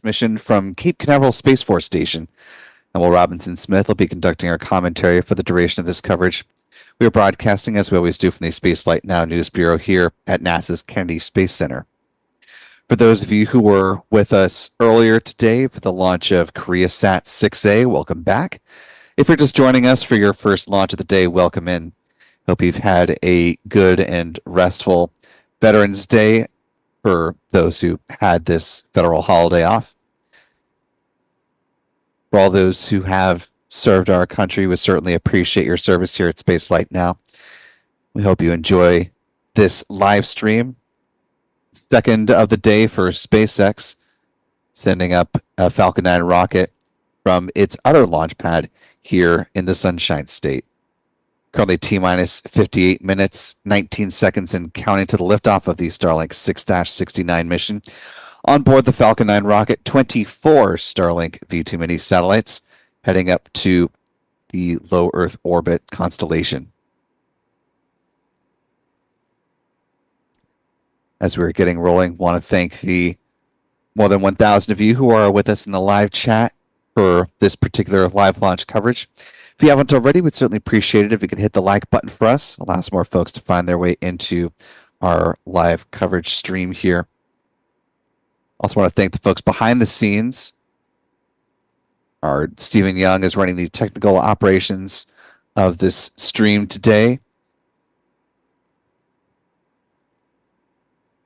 mission from Cape Canaveral Space Force Station. And Will Robinson Smith will be conducting our commentary for the duration of this coverage. We are broadcasting, as we always do, from the Spaceflight Now News Bureau here at NASA's Kennedy Space Center. For those of you who were with us earlier today for the launch of KoreaSat 6A, welcome back. If you're just joining us for your first launch of the day, welcome in. Hope you've had a good and restful Veterans Day for those who had this federal holiday off. For all those who have served our country, we certainly appreciate your service here at Spaceflight Now. We hope you enjoy this live stream. Second of the day for SpaceX, sending up a Falcon 9 rocket from its other launch pad here in the Sunshine State. Currently T-minus 58 minutes, 19 seconds, and counting to the liftoff of the Starlink 6-69 mission. On board the Falcon 9 rocket, 24 Starlink V2 mini satellites heading up to the low Earth orbit constellation. As we're getting rolling, want to thank the more than 1,000 of you who are with us in the live chat for this particular live launch coverage. If you haven't already, we'd certainly appreciate it if you could hit the like button for us. Allows more folks to find their way into our live coverage stream here. Also want to thank the folks behind the scenes. Our Stephen Young is running the technical operations of this stream today.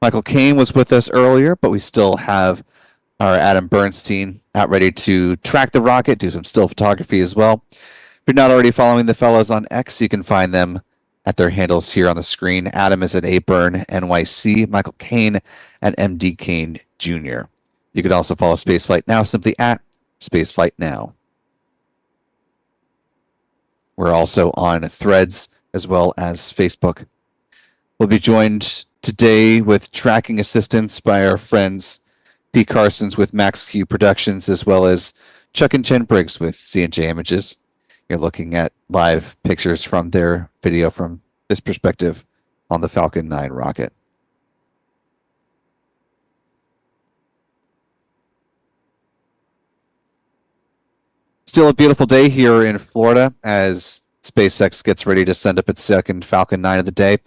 Michael Kane was with us earlier, but we still have our Adam Bernstein out ready to track the rocket, do some still photography as well. If you're not already following the fellows on X, you can find them at their handles here on the screen. Adam is at ABurn NYC, Michael Kane at MD Kane Jr. You can also follow Spaceflight Now simply at Spaceflight Now. We're also on Threads as well as Facebook. We'll be joined today with tracking assistance by our friends Pete Carsons with Max Q Productions, as well as Chuck and Jen Briggs with C&J Images. You're looking at live pictures from their video from this perspective on the Falcon 9 rocket. Still a beautiful day here in Florida as SpaceX gets ready to send up its second Falcon 9 of the day.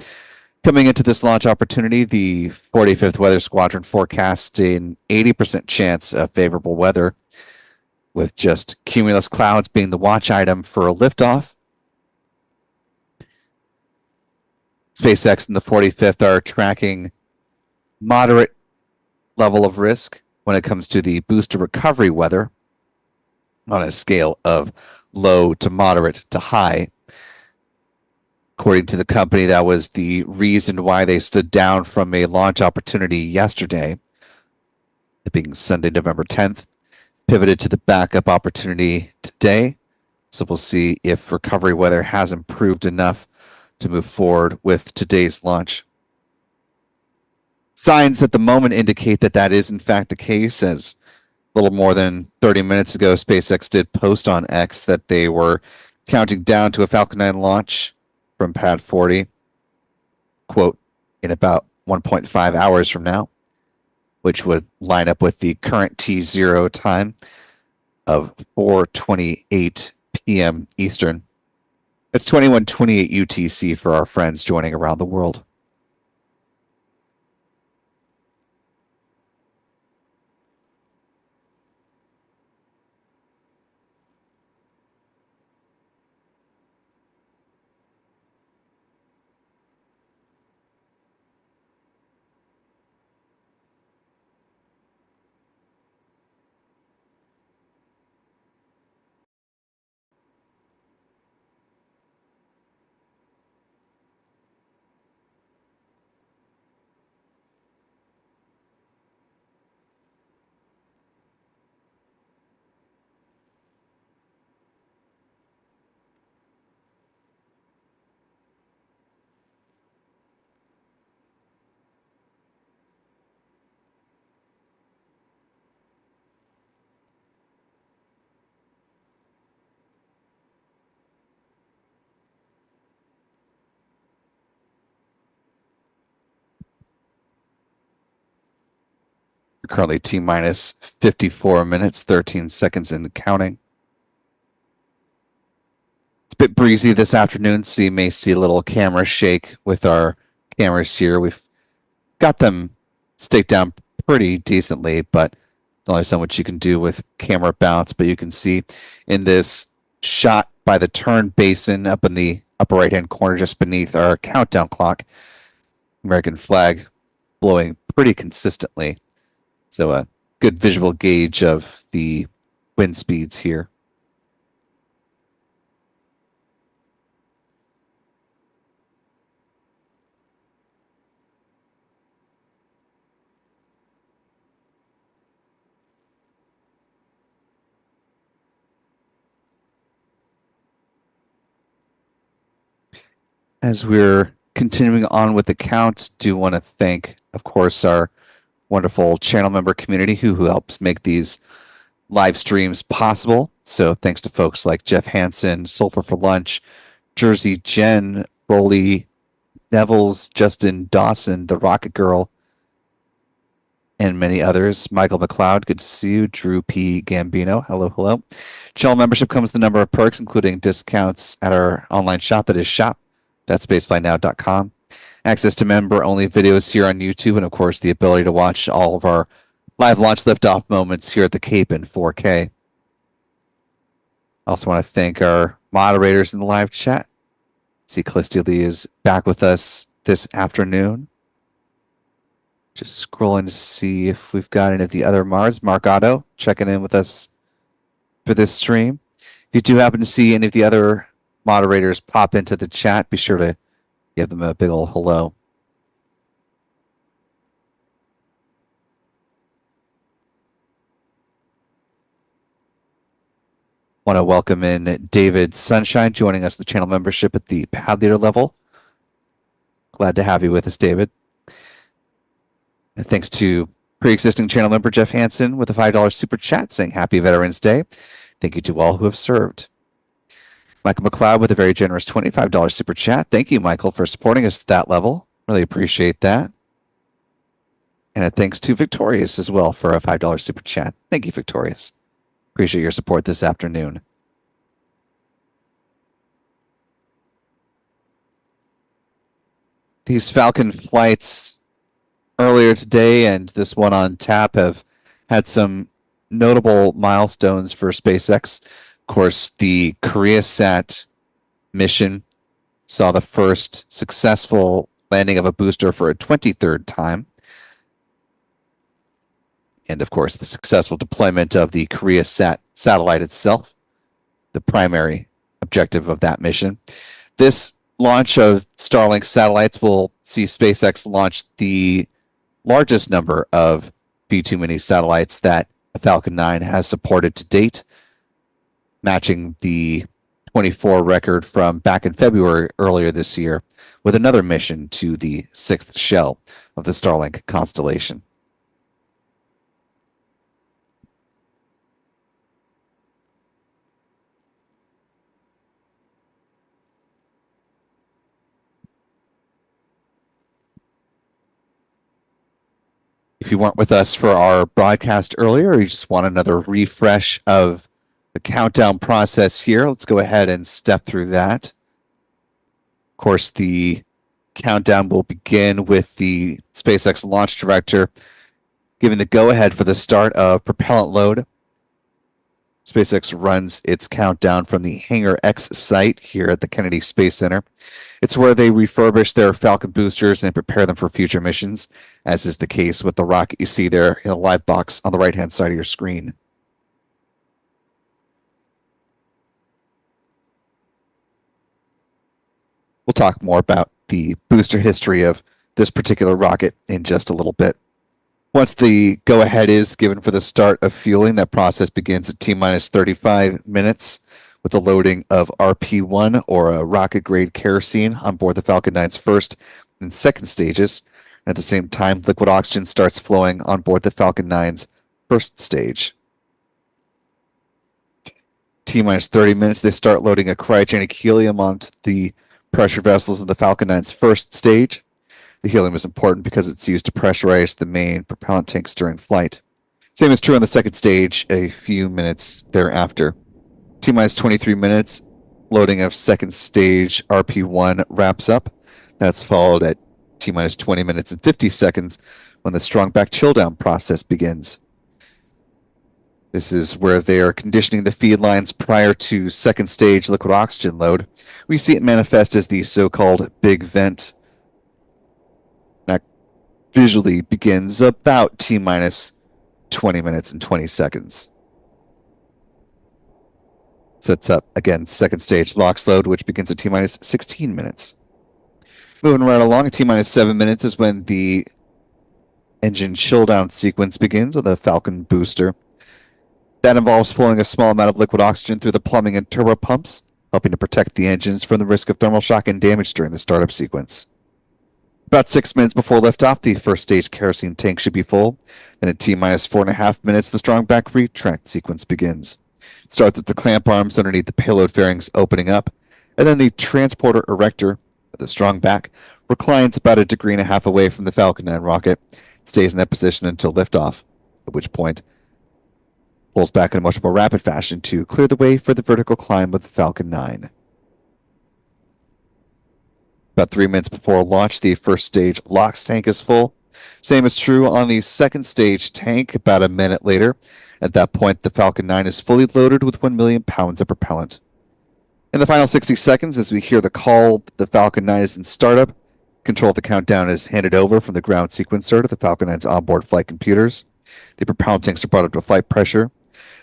Coming into this launch opportunity, the 45th Weather Squadron forecast an 80% chance of favorable weather, with just cumulus clouds being the watch item for a liftoff. SpaceX and the 45th are tracking moderate level of risk when it comes to the booster recovery weather on a scale of low to moderate to high. According to the company, that was the reason why they stood down from a launch opportunity yesterday, it being Sunday, November 10th, pivoted to the backup opportunity today. So we'll see if recovery weather has improved enough to move forward with today's launch. Signs at the moment indicate that that is in fact the case, as a little more than 30 minutes ago, SpaceX did post on X that they were counting down to a Falcon 9 launch from Pad 40, quote, in about 1.5 hours from now, which would line up with the current T0 time of 4:28 p.m. Eastern. It's 21:28 UTC for our friends joining around the world. Currently T-minus 54 minutes, 13 seconds and counting. It's a bit breezy this afternoon, so you may see a little camera shake with our cameras here. We've got them staked down pretty decently, but there's only so much you can do with camera bounce. But you can see in this shot by the turn basin up in the upper right-hand corner just beneath our countdown clock, American flag blowing pretty consistently. So a good visual gauge of the wind speeds here. As we're continuing on with the count, do want to thank, of course, our wonderful channel member community who helps make these live streams possible. So thanks to folks like Jeff Hansen, Sulfur for Lunch, Jersey Jen, Rolly, Neville's, Justin Dawson, The Rocket Girl, and many others. Michael McLeod, good to see you. Drew P. Gambino, hello, hello. Channel membership comes with a number of perks, including discounts at our online shop, that is shop.spaceflynow.com. Access to member-only videos here on YouTube, and of course the ability to watch all of our live launch liftoff moments here at the Cape in 4K. Also want to thank our moderators in the live chat. See, Callisti Lee is back with us this afternoon. Just scrolling to see if we've got any of the other Mars. Mark Otto checking in with us for this stream. If you do happen to see any of the other moderators pop into the chat, be sure to give them a big old hello. Want to welcome in David Sunshine joining us, the channel membership at the pad leader level. Glad to have you with us, David. And thanks to pre-existing channel member Jeff Hansen with a $5 super chat saying Happy Veterans Day. Thank you to all who have served. Michael McLeod with a very generous $25 super chat. Thank you, Michael, for supporting us at that level. Really appreciate that. And a thanks to Victorious as well for a $5 super chat. Thank you, Victorious. Appreciate your support this afternoon. These Falcon flights earlier today and this one on tap have had some notable milestones for SpaceX. Of course, the KoreaSat mission saw the first successful landing of a booster for a 23rd time. And of course, the successful deployment of the KoreaSat satellite itself, the primary objective of that mission. This launch of Starlink satellites will see SpaceX launch the largest number of V2 mini satellites that a Falcon 9 has supported to date, matching the 24 record from back in February earlier this year, with another mission to the 6th shell of the Starlink constellation. If you weren't with us for our broadcast earlier, or you just want another refresh of the countdown process here, let's go ahead and step through that. Of course, the countdown will begin with the SpaceX launch director giving the go-ahead for the start of propellant load. SpaceX runs its countdown from the Hangar X site here at the Kennedy Space Center. It's where they refurbish their Falcon boosters and prepare them for future missions, as is the case with the rocket you see there in a live box on the right-hand side of your screen. We'll talk more about the booster history of this particular rocket in just a little bit. Once the go-ahead is given for the start of fueling, that process begins at T-minus 35 minutes with the loading of RP-1, or a rocket-grade kerosene, on board the Falcon 9's first and second stages. And at the same time, liquid oxygen starts flowing on board the Falcon 9's first stage. T-minus 30 minutes, they start loading a cryogenic helium onto the pressure vessels of the Falcon 9's first stage. The helium is important because it's used to pressurize the main propellant tanks during flight. Same is true on the second stage a few minutes thereafter. T-minus 23 minutes, loading of second stage RP1 wraps up. That's followed at T-minus 20 minutes and 50 seconds when the strong back chill down process begins. This is where they are conditioning the feed lines prior to second stage liquid oxygen load. We see it manifest as the so-called big vent. That visually begins about T-minus 20 minutes and 20 seconds. Sets up, again, second stage LOX load, which begins at T-minus 16 minutes. Moving right along, at T-minus 7 minutes is when the engine chill down sequence begins with the Falcon booster. That involves pulling a small amount of liquid oxygen through the plumbing and turbo pumps, helping to protect the engines from the risk of thermal shock and damage during the startup sequence. About 6 minutes before liftoff, the first stage kerosene tank should be full. Then at T-minus 4.5 minutes, the strong back retract sequence begins. It starts with the clamp arms underneath the payload fairings opening up, and then the transporter erector, with the strong back, reclines about 1.5 degrees away from the Falcon 9 rocket. It stays in that position until liftoff, at which point pulls back in a much more rapid fashion to clear the way for the vertical climb of the Falcon 9. About 3 minutes before launch, the first stage LOX tank is full. Same is true on the second stage tank about 1 minute later. At that point, the Falcon 9 is fully loaded with 1 million pounds of propellant. In the final 60 seconds, as we hear the call, the Falcon 9 is in startup. Control of the countdown is handed over from the ground sequencer to the Falcon 9's onboard flight computers. The propellant tanks are brought up to flight pressure.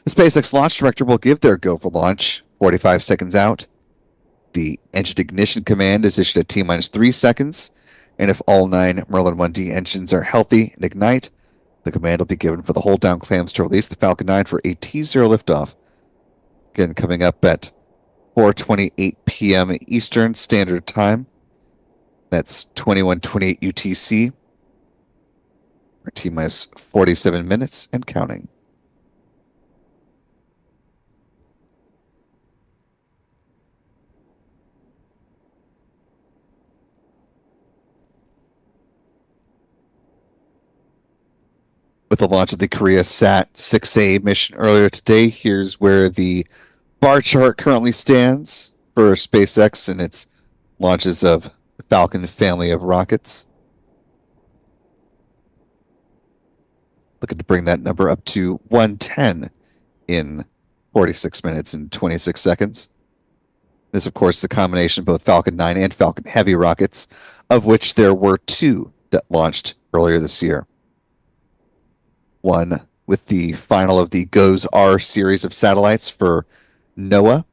The SpaceX launch director will give their go for launch 45 seconds out. The engine ignition command is issued at T-minus 3 seconds, and if all 9 Merlin 1D engines are healthy and ignite, the command will be given for the hold down clams to release the Falcon 9 for a T0 liftoff. Again, coming up at 4:28 p.m. Eastern Standard Time. That's 21:28 UTC. For T-minus 47 minutes and counting. With the launch of the Korea Sat 6A mission earlier today, here's where the bar chart currently stands for SpaceX and its launches of the Falcon family of rockets. Looking to bring that number up to 110 in 46 minutes and 26 seconds. This, of course, is a combination of both Falcon 9 and Falcon Heavy rockets, of which there were 2 that launched earlier this year. One with the final of the GOES-R series of satellites for NOAA,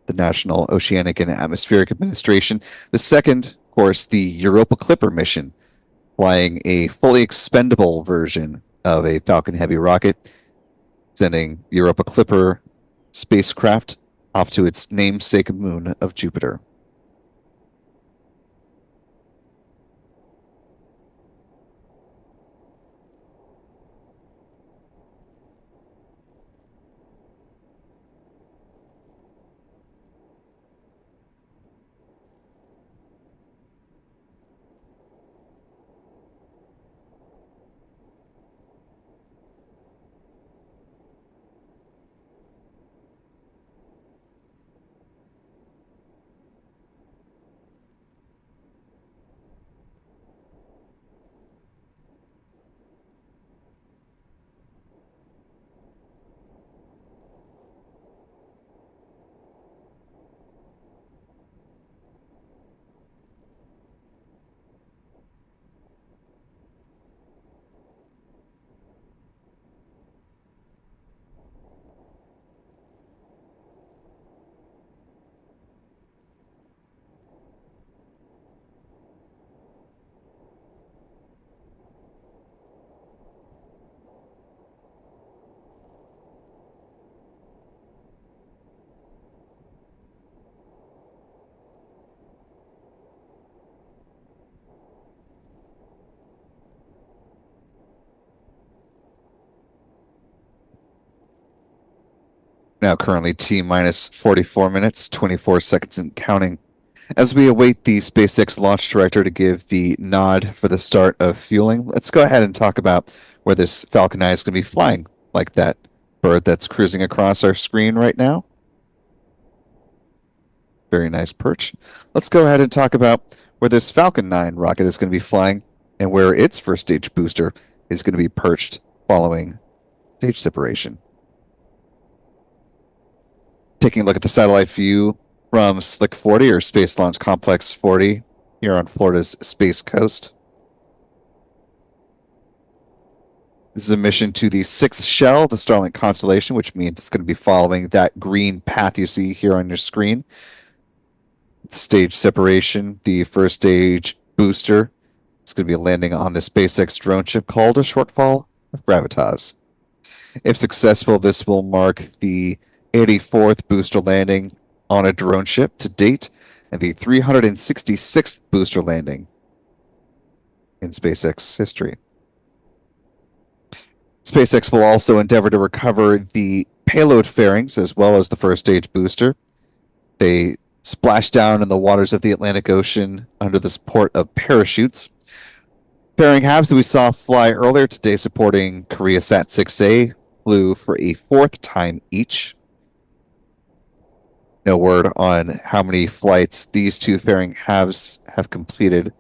the National Oceanic and Atmospheric Administration. The second, of course, the Europa Clipper mission, flying a fully expendable version of a Falcon Heavy rocket, sending the Europa Clipper spacecraft off to its namesake moon of Jupiter. Now currently T-minus 44 minutes, 24 seconds and counting. As we await the SpaceX launch director to give the nod for the start of fueling, let's go ahead and talk about where this Falcon 9 is going to be flying, like that bird that's cruising across our screen right now. Very nice perch. Let's go ahead and talk about where this Falcon 9 rocket is going to be flying and where its first stage booster is going to be perched following stage separation. Taking a look at the satellite view from Slick 40 or Space Launch Complex 40 here on Florida's Space Coast. This is a mission to the sixth shell, the Starlink constellation, which means it's going to be following that green path you see here on your screen. Stage separation, the first stage booster is going to be landing on the SpaceX drone ship called a shortfall of gravitas. If successful, this will mark the 84th booster landing on a drone ship to date and the 366th booster landing in SpaceX history. SpaceX will also endeavor to recover the payload fairings as well as the first stage booster. They splashed down in the waters of the Atlantic Ocean under the support of parachutes. Fairing halves that we saw fly earlier today supporting KoreaSat 6A flew for a fourth time each. No word on how many flights these two fairing halves have completed.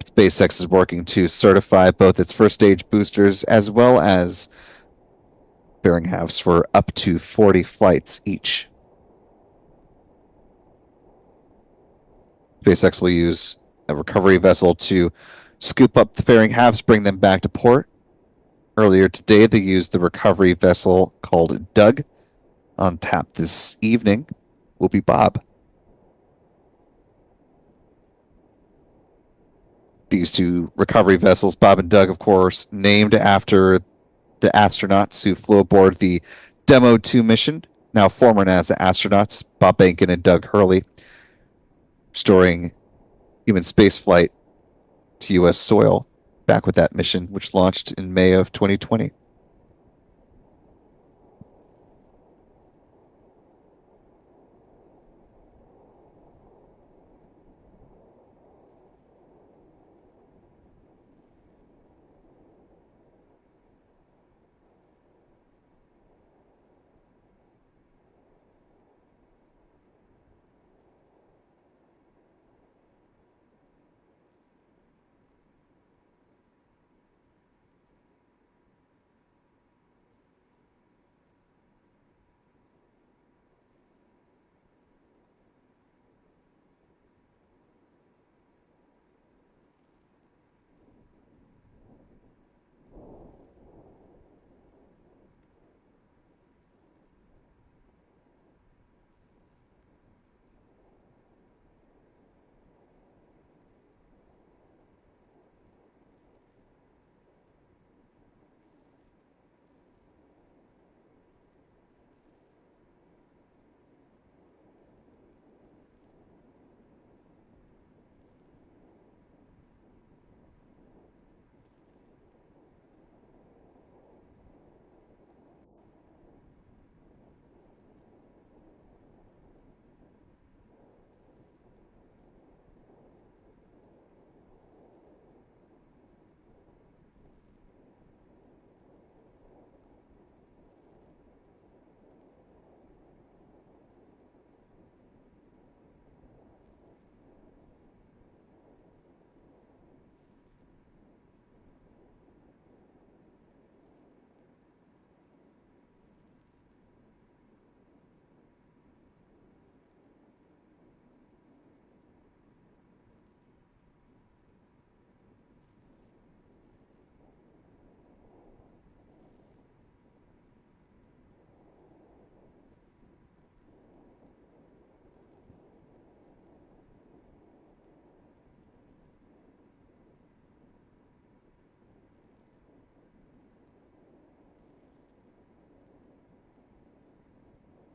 SpaceX is working to certify both its first stage boosters as well as fairing halves for up to 40 flights each. SpaceX will use a recovery vessel to scoop up the fairing halves, bring them back to port. Earlier today, they used the recovery vessel called Doug. On tap this evening will be Bob. These two recovery vessels, Bob and Doug, of course, named after the astronauts who flew aboard the Demo 2 mission, now former NASA astronauts, Bob Behnken and Doug Hurley, restoring human spaceflight to U.S. soil back with that mission, which launched in May of 2020.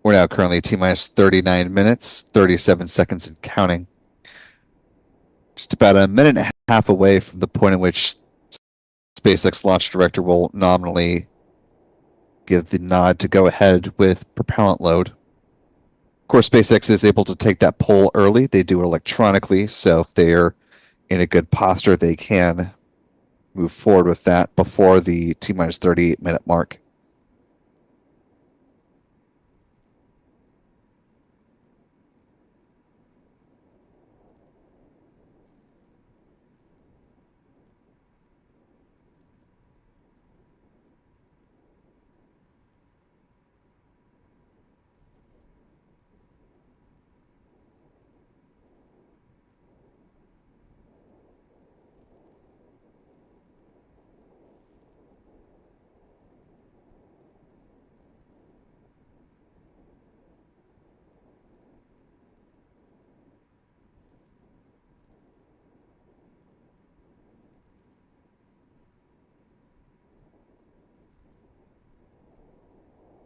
We're now currently T-minus 39 minutes, 37 seconds and counting. Just about a minute and a half away from the point in which SpaceX launch director will nominally give the nod to go ahead with propellant load. Of course, SpaceX is able to take that poll early. They do it electronically, so if they're in a good posture, they can move forward with that before the T-minus 38-minute mark.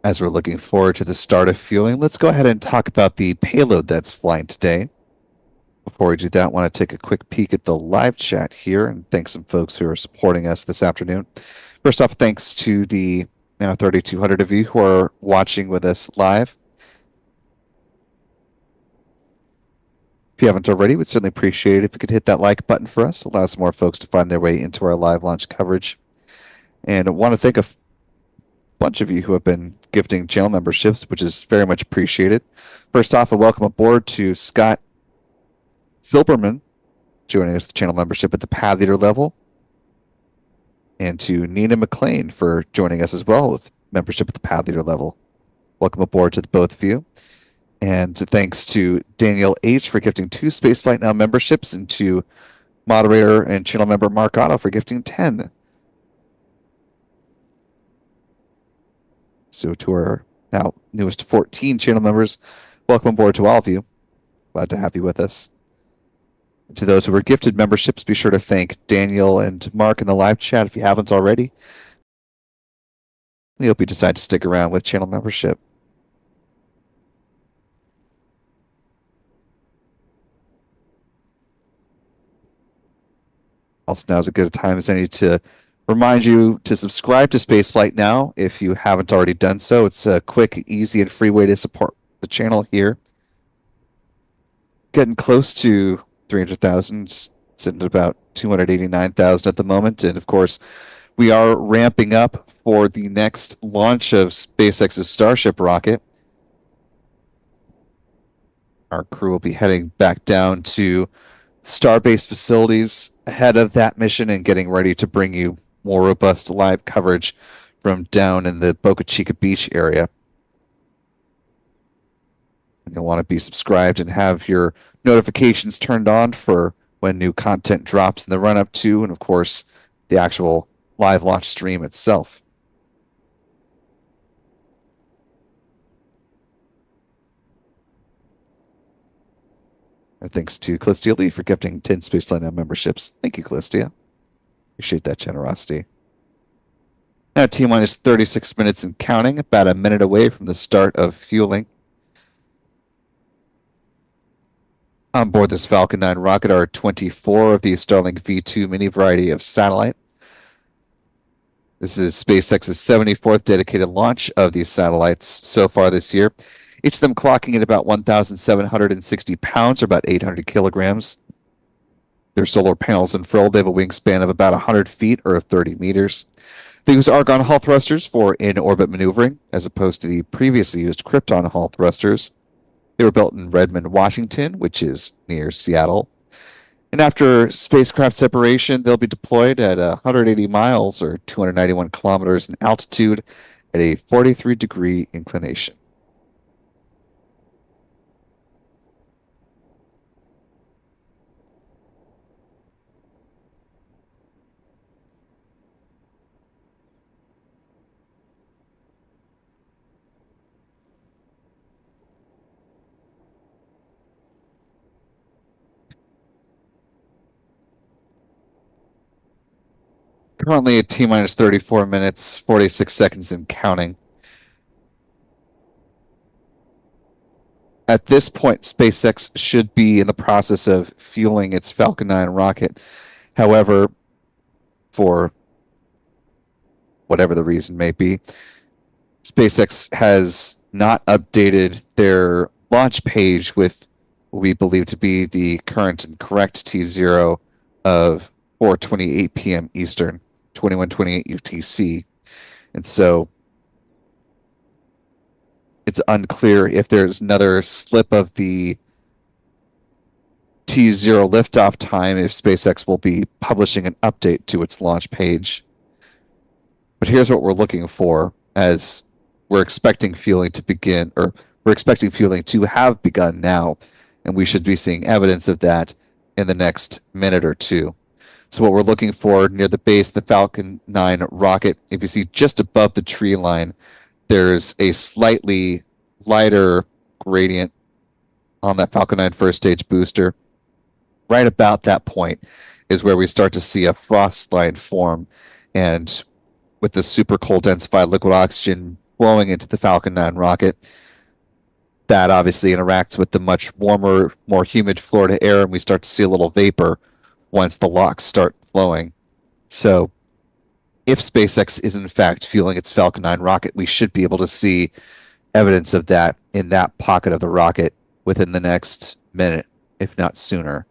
As we're looking forward to the start of fueling, let's go ahead and talk about the payload that's flying today. Before we do that, I want to take a quick peek at the live chat here and thank some folks who are supporting us this afternoon. First off, thanks to the now 3,200 of you who are watching with us live. If you haven't already, we'd certainly appreciate it if you could hit that like button for us. It allows more folks to find their way into our live launch coverage. And I want to thank a bunch of you who have been gifting channel memberships, which is very much appreciated. First off, a welcome aboard to Scott Silberman, joining us the channel membership at the pad leader level, and to Nina McLean for joining us as well with membership at the pad leader level. Welcome aboard to the both of you. And thanks to Daniel H. for gifting 2 Spaceflight Now memberships, and to moderator and channel member Mark Otto for gifting 10. So to our now newest 14 channel members, welcome aboard to all of you. Glad to have you with us. To those who were gifted memberships, be sure to thank Daniel and Mark in the live chat if you haven't already. We hope you decide to stick around with channel membership. Also, now is as good a time as any to remind you to subscribe to Spaceflight Now if you haven't already done so. It's a quick, easy, and free way to support the channel here. Getting close to 300,000, sitting at about 289,000 at the moment. And of course, we are ramping up for the next launch of SpaceX's Starship rocket. Our crew will be heading back down to Starbase facilities ahead of that mission and getting ready to bring you more robust live coverage from down in the Boca Chica Beach area. You'll want to be subscribed and have your notifications turned on for when new content drops in the run-up to, and of course, the actual live launch stream itself. And thanks to Callistia Lee for gifting 10 Spaceflight Now memberships. Thank you, Callistia. Appreciate that generosity. Now, T-minus 36 minutes and counting, about a minute away from the start of fueling. On board this Falcon 9 rocket are 24 of the Starlink V2 mini variety of satellite. This is SpaceX's 74th dedicated launch of these satellites so far this year. Each of them clocking at about 1,760 pounds, or about 800 kilograms. Their solar panels unfurled. They have a wingspan of about 100 feet, or 30 meters. They use argon hull thrusters for in-orbit maneuvering, as opposed to the previously used krypton hull thrusters. They were built in Redmond, Washington, which is near Seattle. And after spacecraft separation, they'll be deployed at 180 miles, or 291 kilometers in altitude, at a 43-degree inclination. Currently at T-minus 34 minutes, 46 seconds and counting. At this point, SpaceX should be in the process of fueling its Falcon 9 rocket. However, for whatever the reason may be, SpaceX has not updated their launch page with what we believe to be the current and correct T0 of 4:28 p.m. Eastern, 21:28 UTC. And so it's unclear if there's another slip of the T0 liftoff time, if SpaceX will be publishing an update to its launch page. But here's what we're looking for, as we're expecting fueling to begin, or we're expecting fueling to have begun now, and we should be seeing evidence of that in the next minute or two. So what we're looking for near the base of the Falcon 9 rocket, if you see just above the tree line, there's a slightly lighter gradient on that Falcon 9 first stage booster. Right about that point is where we start to see a frost line form, and with the super cold densified liquid oxygen blowing into the Falcon 9 rocket, that obviously interacts with the much warmer, more humid Florida air, and we start to see a little vapor once the LOX start flowing. So if SpaceX is in fact fueling its Falcon 9 rocket, we should be able to see evidence of that in that pocket of the rocket within the next minute, if not sooner.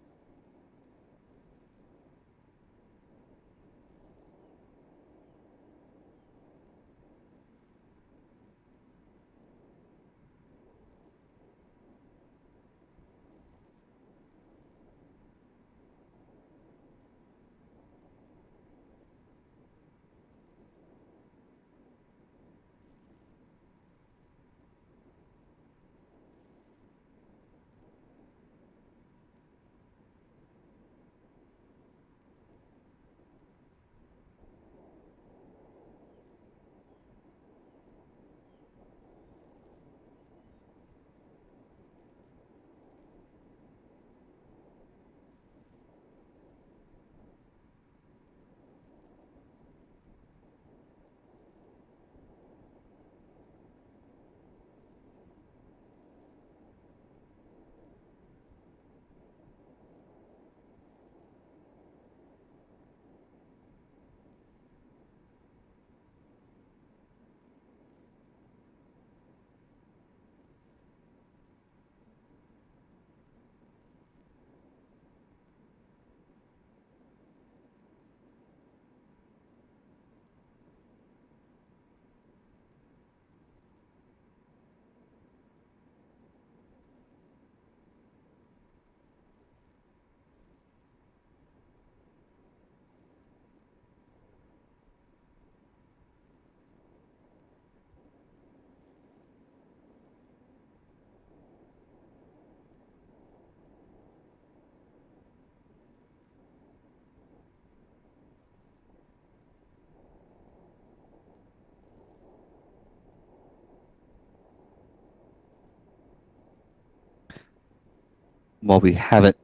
While we haven't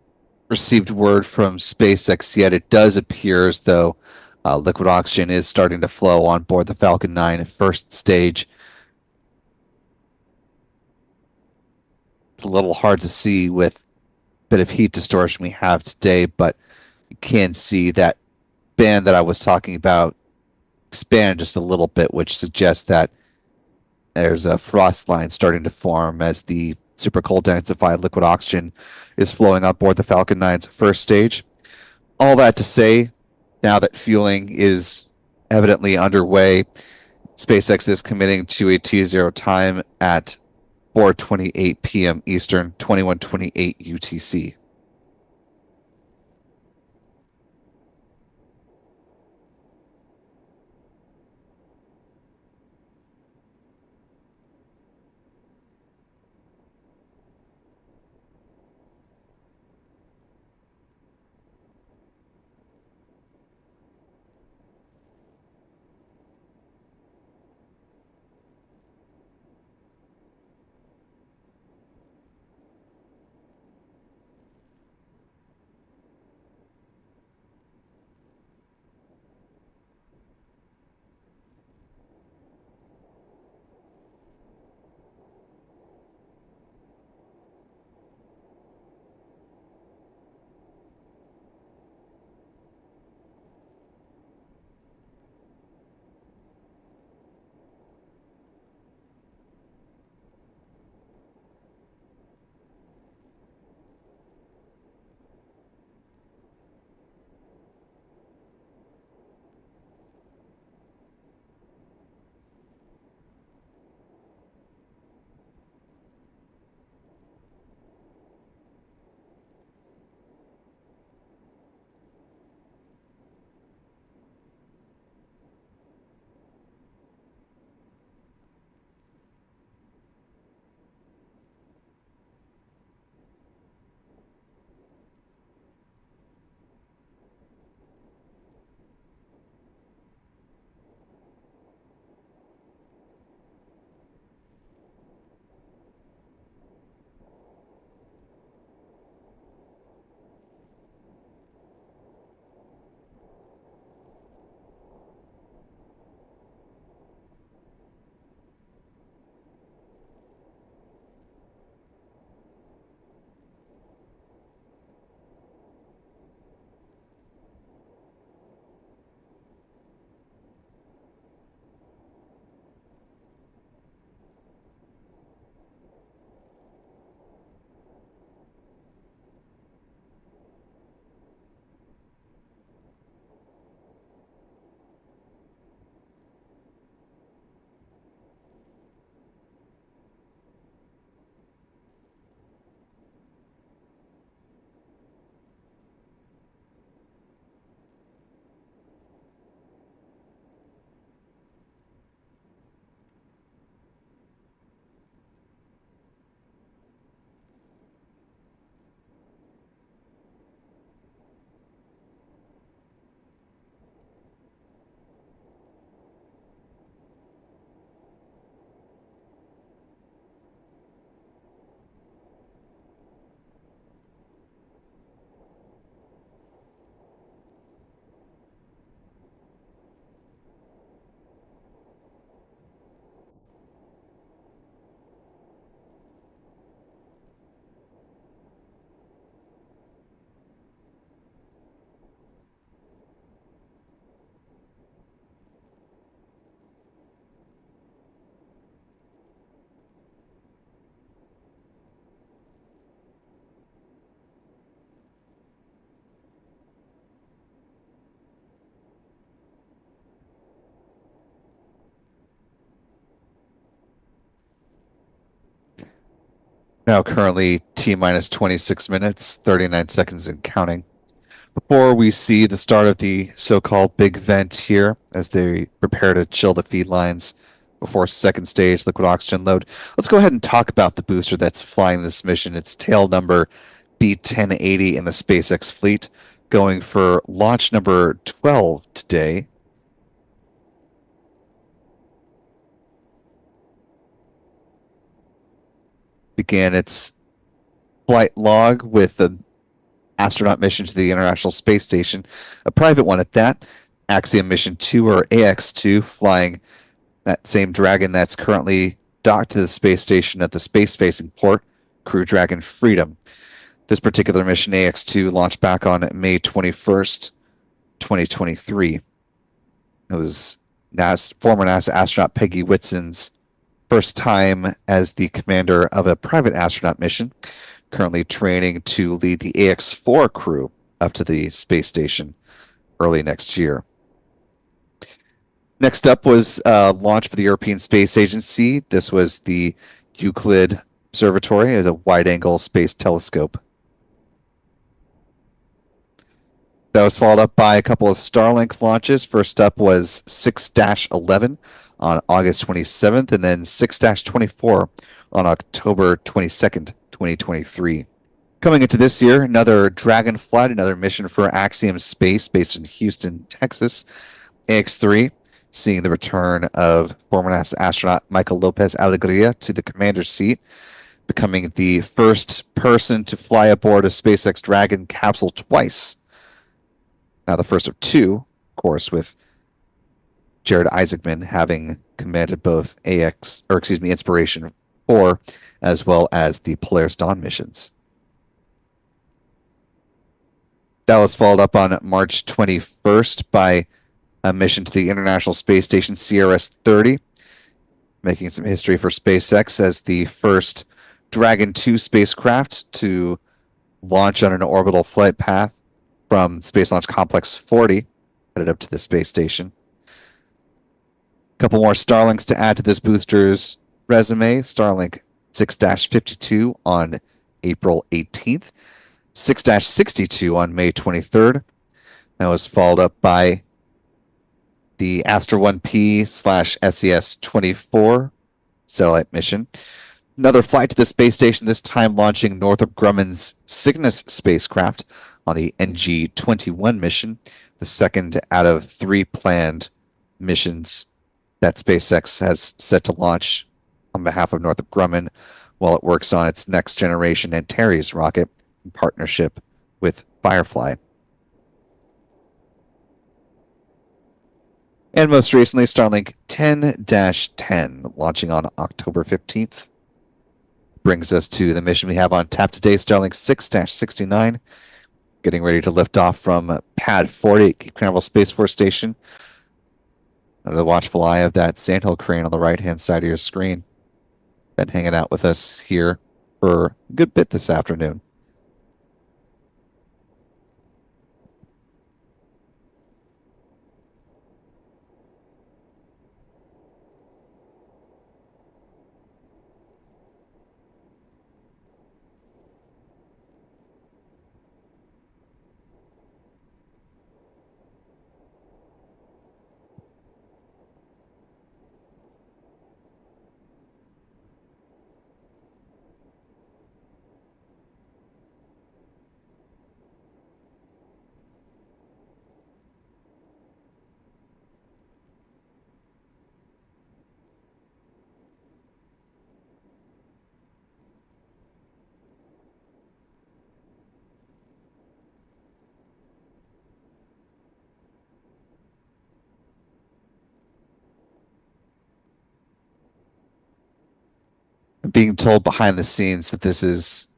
received word from SpaceX yet, it does appear as though liquid oxygen is starting to flow on board the Falcon 9 first stage. It's a little hard to see with a bit of heat distortion we have today, but you can see that band that I was talking about expand just a little bit, which suggests that there's a frost line starting to form as the super cold densified liquid oxygen is flowing on board the Falcon 9's first stage. All that to say, now that fueling is evidently underway, SpaceX is committing to a T0 time at 4:28 p.m. Eastern, 21:28 UTC. Now currently T minus 26 minutes, 39 seconds and counting. Before we see the start of the so-called big vent here as they prepare to chill the feed lines before second stage liquid oxygen load, let's go ahead and talk about the booster that's flying this mission. It's tail number B1080 in the SpaceX fleet, going for launch number 12 today. Began its flight log with an astronaut mission to the International Space Station, a private one at that. Axiom Mission 2 or AX2, flying that same Dragon that's currently docked to the space station at the space-facing port, Crew Dragon Freedom. This particular mission, AX2, launched back on May 21st, 2023. It was former NASA astronaut Peggy Whitson's first time as the commander of a private astronaut mission, currently training to lead the AX4 crew up to the space station early next year. Next up was launch for the European Space Agency. This was the Euclid Observatory, a wide-angle space telescope. That was followed up by a couple of Starlink launches. First up was 6-11 on August 27th, and then 6-24 on October 22nd, 2023. Coming into this year, another Dragon flight, another mission for Axiom Space based in Houston, Texas. AX3, seeing the return of former NASA astronaut Michael Lopez Alegria to the commander's seat, becoming the first person to fly aboard a SpaceX Dragon capsule twice. Now the first of two, of course, with Jared Isaacman having commanded both Inspiration 4 as well as the Polaris Dawn missions. That was followed up on March 21st by a mission to the International Space Station CRS-30, making some history for SpaceX as the first Dragon 2 spacecraft to launch on an orbital flight path from Space Launch Complex 40, headed up to the space station. A couple more Starlinks to add to this booster's resume. Starlink 6-52 on April 18th, 6-62 on May 23rd. That was followed up by the Astra 1P/SES-24 satellite mission. Another flight to the space station, this time launching Northrop Grumman's Cygnus spacecraft on the NG-21 mission, the second out of 3 planned missions that SpaceX has set to launch on behalf of Northrop Grumman while it works on its next generation Antares rocket in partnership with Firefly. And most recently, Starlink 10-10, launching on October 15th. Brings us to the mission we have on tap today, Starlink 6-69, getting ready to lift off from Pad 40 at Cape Canaveral Space Force Station, under the watchful eye of that sandhill crane on the right-hand side of your screen. Been hanging out with us here for a good bit this afternoon. Being told behind the scenes that this is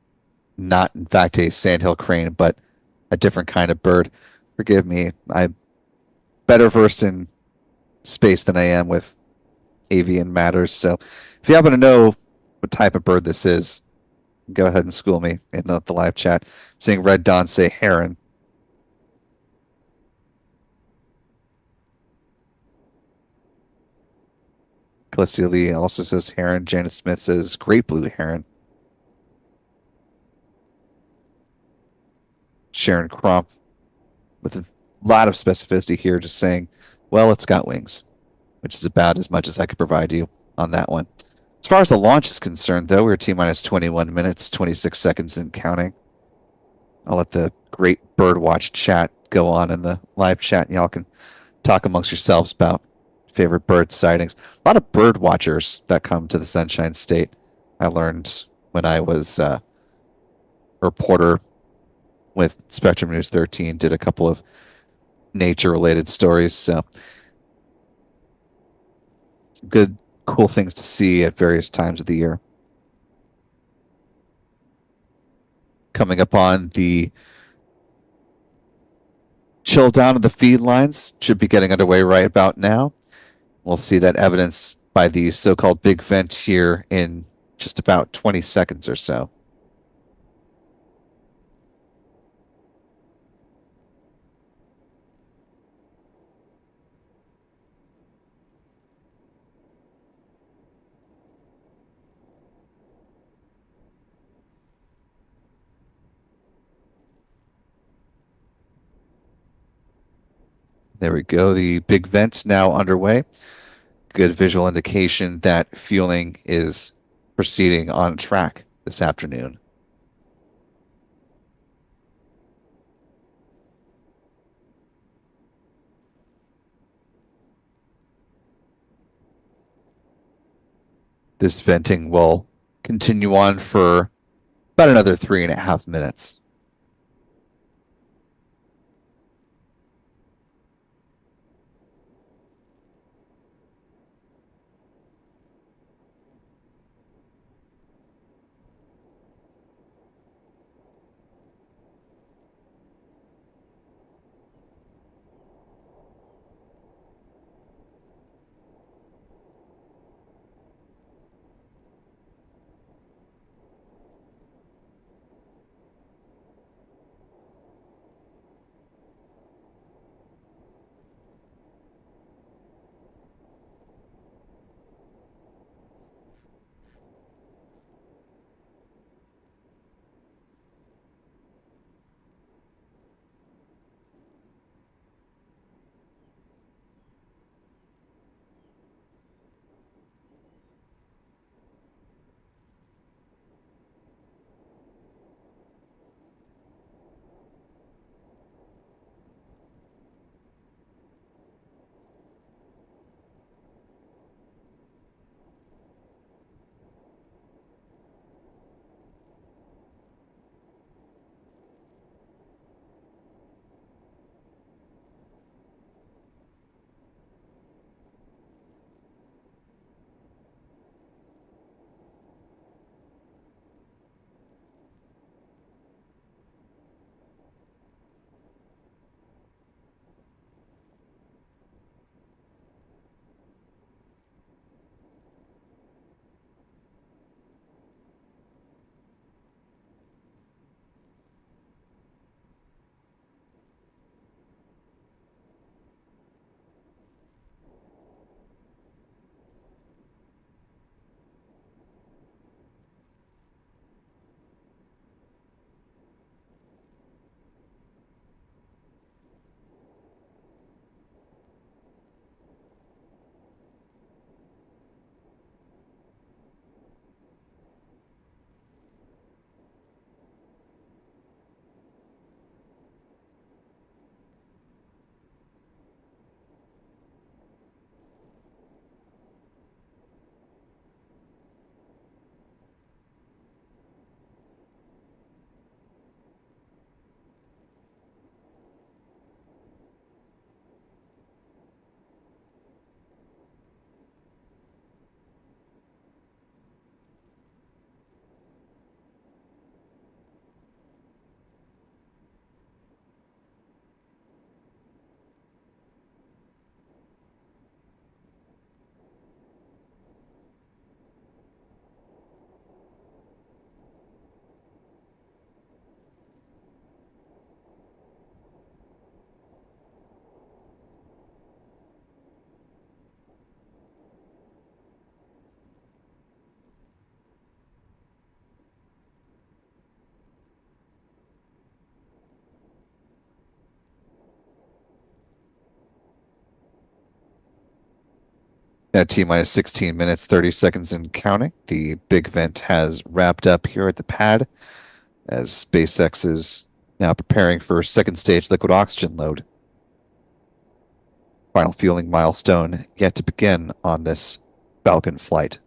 not, in fact, a sandhill crane, but a different kind of bird. Forgive me. I'm better versed in space than I am with avian matters. So if you happen to know what type of bird this is, go ahead and school me in the live chat. Seeing Red Dawn say heron. Callistia Lee also says heron. Janet Smith says great blue heron. Sharon Crump with a lot of specificity here, just saying, well, it's got wings, which is about as much as I could provide you on that one. As far as the launch is concerned, though, we're T minus 21 minutes, 26 seconds and counting. I'll let the great Birdwatch chat go on in the live chat, and y'all can talk amongst yourselves about favorite bird sightings. A lot of bird watchers that come to the Sunshine State. I learned when I was a reporter with Spectrum News 13, did a couple of nature-related stories. So some good, cool things to see at various times of the year. Coming up on the chill down of the feed lines, should be getting underway right about now. We'll see that evidence by the so-called big vent here in just about 20 seconds or so. There we go. The big vent now underway. Good visual indication that fueling is proceeding on track this afternoon. This venting will continue on for about another 3.5 minutes. At T minus 16 minutes, 30 seconds and counting. The big vent has wrapped up here at the pad as SpaceX is now preparing for second stage liquid oxygen load. Final fueling milestone yet to begin on this Falcon flight.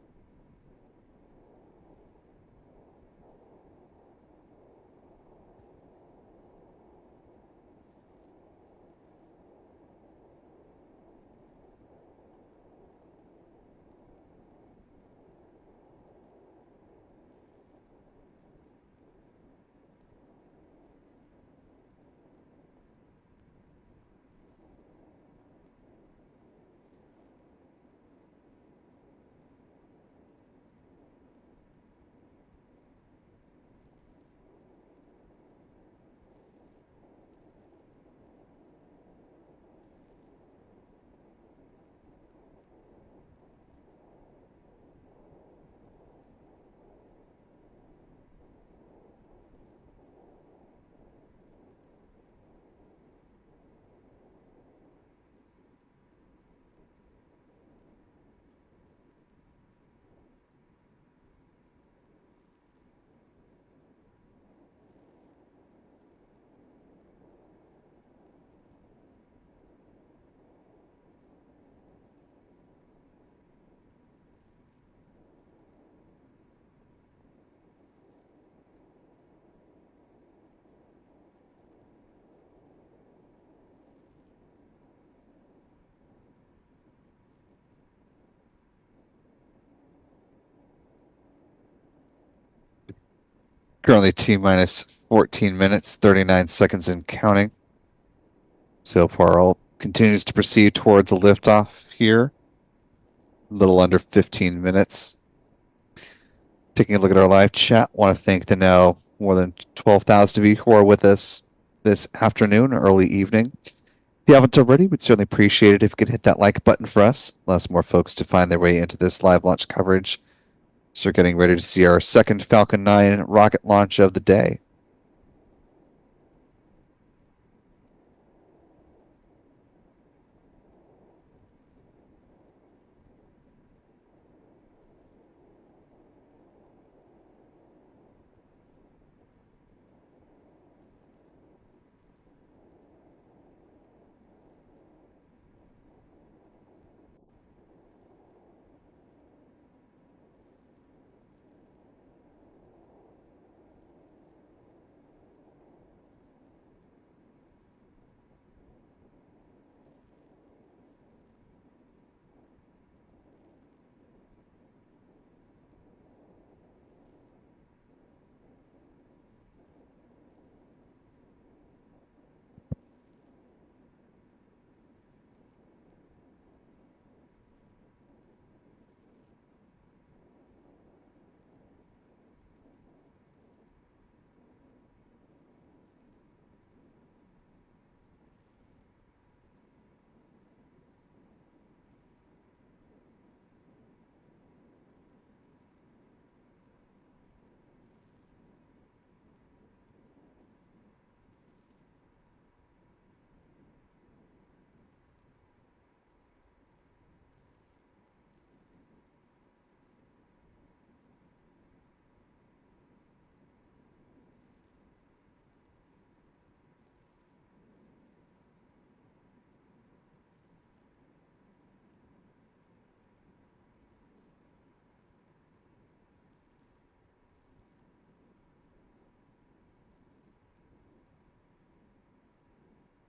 Currently T minus 14 minutes, 39 seconds and counting. So far, all continues to proceed towards a liftoff here. A little under 15 minutes. Taking a look at our live chat, want to thank the now more than 12,000 of you who are with us this afternoon, early evening. If you haven't already, we'd certainly appreciate it if you could hit that like button for us. Allows more folks to find their way into this live launch coverage. So we're getting ready to see our second Falcon 9 rocket launch of the day.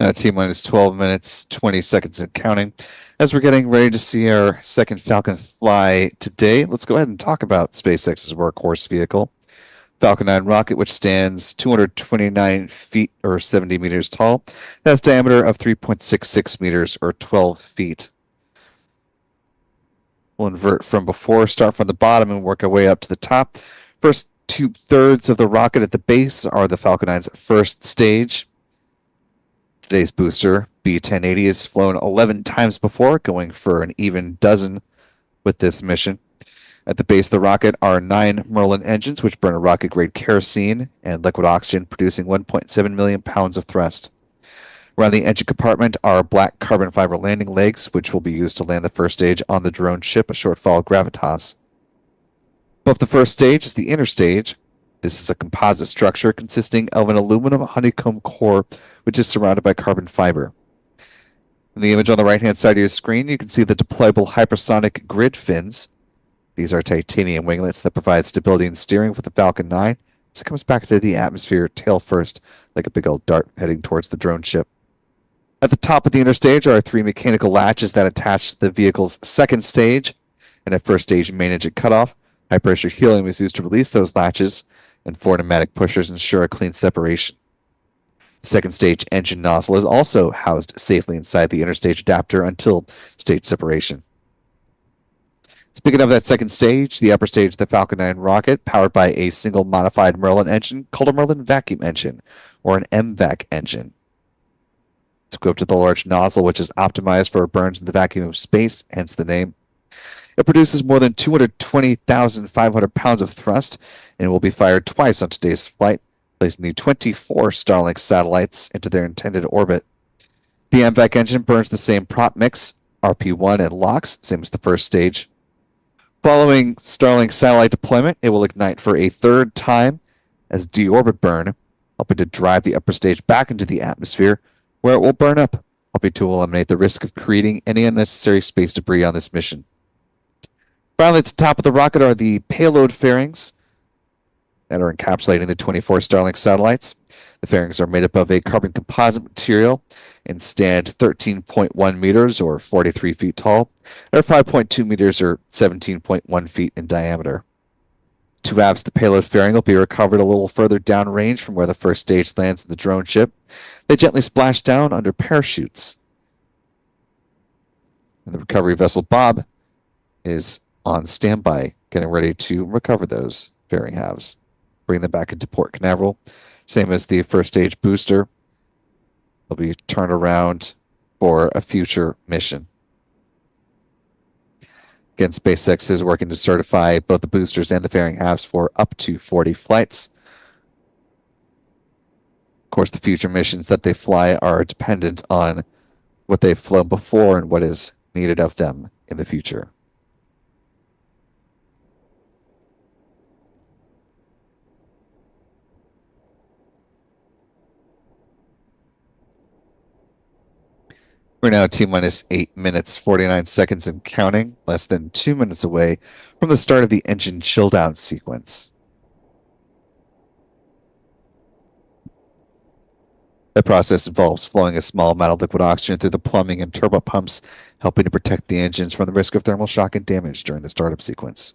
Now T minus 12 minutes, 20 seconds and counting. As we're getting ready to see our second Falcon fly today, let's go ahead and talk about SpaceX's workhorse vehicle. Falcon 9 rocket, which stands 229 feet or 70 meters tall, has diameter of 3.66 meters or 12 feet. We'll invert from before, start from the bottom and work our way up to the top. First 2/3 of the rocket at the base are the Falcon 9's first stage. Today's booster, B-1080, has flown 11 times before, going for an even dozen with this mission. At the base of the rocket are 9 Merlin engines, which burn a rocket-grade kerosene and liquid oxygen, producing 1.7 million pounds of thrust. Around the engine compartment are black carbon fiber landing legs, which will be used to land the first stage on the drone ship, a shortfall of gravitas. Above the first stage is the inner stage. This is a composite structure consisting of an aluminum honeycomb core, which is surrounded by carbon fiber. In the image on the right-hand side of your screen, you can see the deployable hypersonic grid fins. These are titanium winglets that provide stability and steering for the Falcon 9 as it comes back to the atmosphere tail first, like a big old dart heading towards the drone ship. At the top of the inner stage are 3 mechanical latches that attach to the vehicle's second stage, and at first stage main engine cutoff, high-pressure helium is used to release those latches, and 4 pneumatic pushers ensure a clean separation. The second stage engine nozzle is also housed safely inside the inner stage adapter until stage separation. Speaking of that second stage, the upper stage of the Falcon 9 rocket, powered by a single modified Merlin engine called a Merlin vacuum engine, or an MVAC engine. It's equipped with a large nozzle which is optimized for burns in the vacuum of space, hence the name. It produces more than 220,500 pounds of thrust and will be fired twice on today's flight, placing the 24 Starlink satellites into their intended orbit. The MVAC engine burns the same prop mix, RP1 and LOX, same as the first stage. Following Starlink satellite deployment, it will ignite for a third time as deorbit burn, helping to drive the upper stage back into the atmosphere, where it will burn up, helping to eliminate the risk of creating any unnecessary space debris on this mission. Finally, at the top of the rocket are the payload fairings that are encapsulating the 24 Starlink satellites. The fairings are made up of a carbon composite material and stand 13.1 meters or 43 feet tall, or 5.2 meters or 17.1 feet in diameter. 2 halves of the payload fairing will be recovered a little further downrange from where the first stage lands in the drone ship. They gently splash down under parachutes. And the recovery vessel Bob is on standby, getting ready to recover those fairing halves, bring them back into Port Canaveral. Same as the first stage booster. They'll be turned around for a future mission. Again, SpaceX is working to certify both the boosters and the fairing halves for up to 40 flights. Of course, the future missions that they fly are dependent on what they've flown before and what is needed of them in the future. We're now T-minus 8 minutes, 49 seconds and counting, less than 2 minutes away from the start of the engine chill-down sequence. The process involves flowing a small amount of liquid oxygen through the plumbing and turbo pumps, helping to protect the engines from the risk of thermal shock and damage during the startup sequence.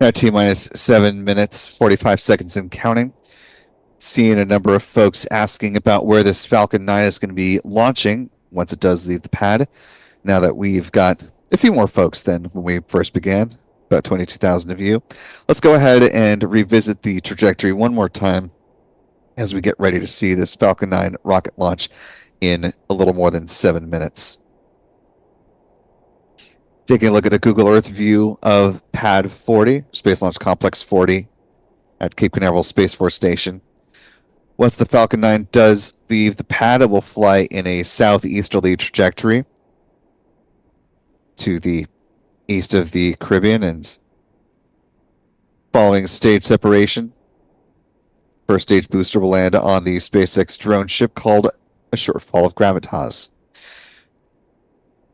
Now T-minus 7 minutes, 45 seconds and counting. Seeing a number of folks asking about where this Falcon 9 is going to be launching once it does leave the pad. Now that we've got a few more folks than when we first began, about 22,000 of you, let's go ahead and revisit the trajectory one more time as we get ready to see this Falcon 9 rocket launch in a little more than 7 minutes. Taking a look at a Google Earth view of Pad 40, Space Launch Complex 40 at Cape Canaveral Space Force Station. Once the Falcon 9 does leave the pad, it will fly in a southeasterly trajectory to the east of the Caribbean, and following stage separation, first stage booster will land on the SpaceX drone ship called a shortfall of gravitas.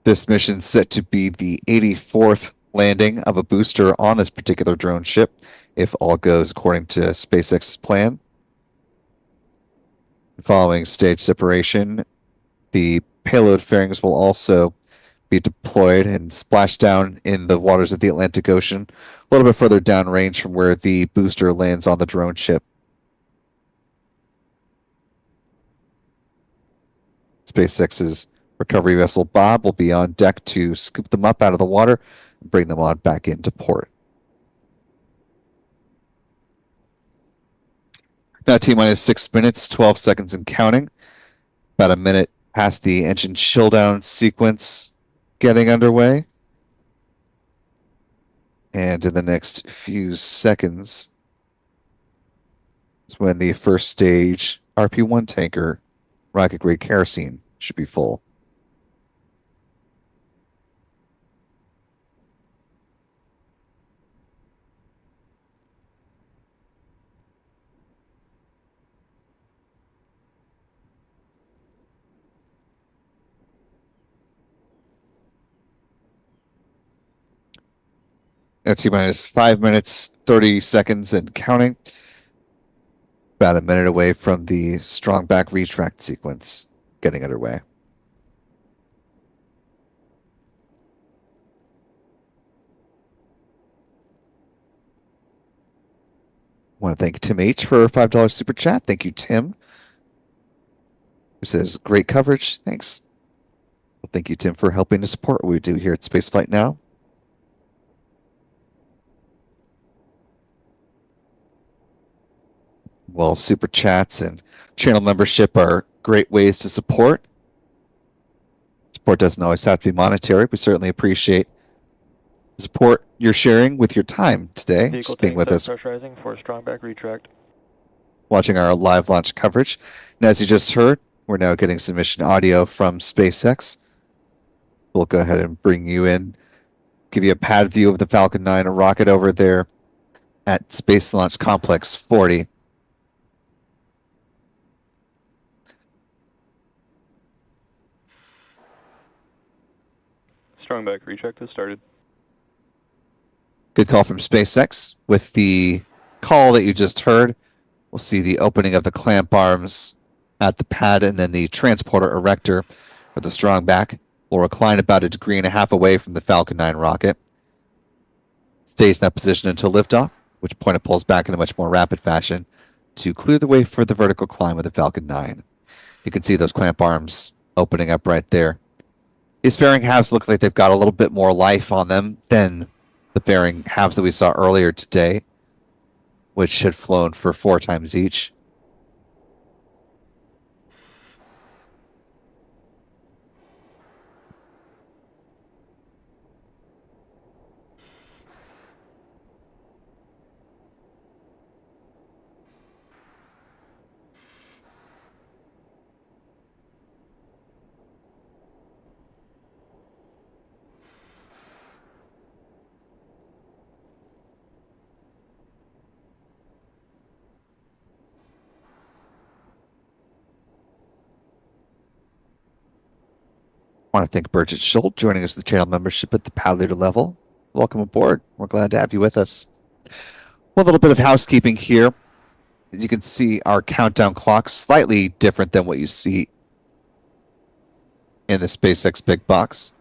This mission is set to be the 84th landing of a booster on this particular drone ship, if all goes according to SpaceX's plan. Following stage separation, the payload fairings will also be deployed and splash down in the waters of the Atlantic Ocean, a little bit further downrange from where the booster lands on the drone ship. SpaceX's recovery vessel Bob will be on deck to scoop them up out of the water and bring them on back into port. Now T-minus 6 minutes, 12 seconds and counting. About a minute past the engine chill down sequence getting underway. And in the next few seconds is when the first stage RP-1 tanker rocket grade kerosene should be full. Now T-minus 5 minutes, 30 seconds and counting. About a minute away from the strong back retract sequence getting underway. I want to thank Tim H for a $5 super chat. Thank you, Tim. Who says, great coverage. Thanks. Well, thank you, Tim, for helping to support what we do here at Spaceflight Now. Well, super chats and channel membership are great ways to support. Support doesn't always have to be monetary. We certainly appreciate the support you're sharing with your time today. Vehicle just being with us, pressurizing for strong back retract. Watching our live launch coverage. And as you just heard, we're now getting some mission audio from SpaceX. We'll go ahead and bring you in, give you a pad view of the Falcon 9 rocket over there at Space Launch Complex 40. Strong back retract has started. Good call from SpaceX. With the call that you just heard, we'll see the opening of the clamp arms at the pad, and then the transporter erector for the strong back will recline about 1.5 degrees away from the Falcon 9 rocket. Stays in that position until liftoff, at which point it pulls back in a much more rapid fashion to clear the way for the vertical climb of the Falcon 9. You can see those clamp arms opening up right there. These fairing halves look like they've got a little bit more life on them than the fairing halves that we saw earlier today, which had flown for 4 times each. I want to thank Bridget Schultz joining us with the channel membership at the Pad Leader level. Welcome aboard. We're glad to have you with us. One little bit of housekeeping here. As you can see, our countdown clock slightly different than what you see in the SpaceX big box.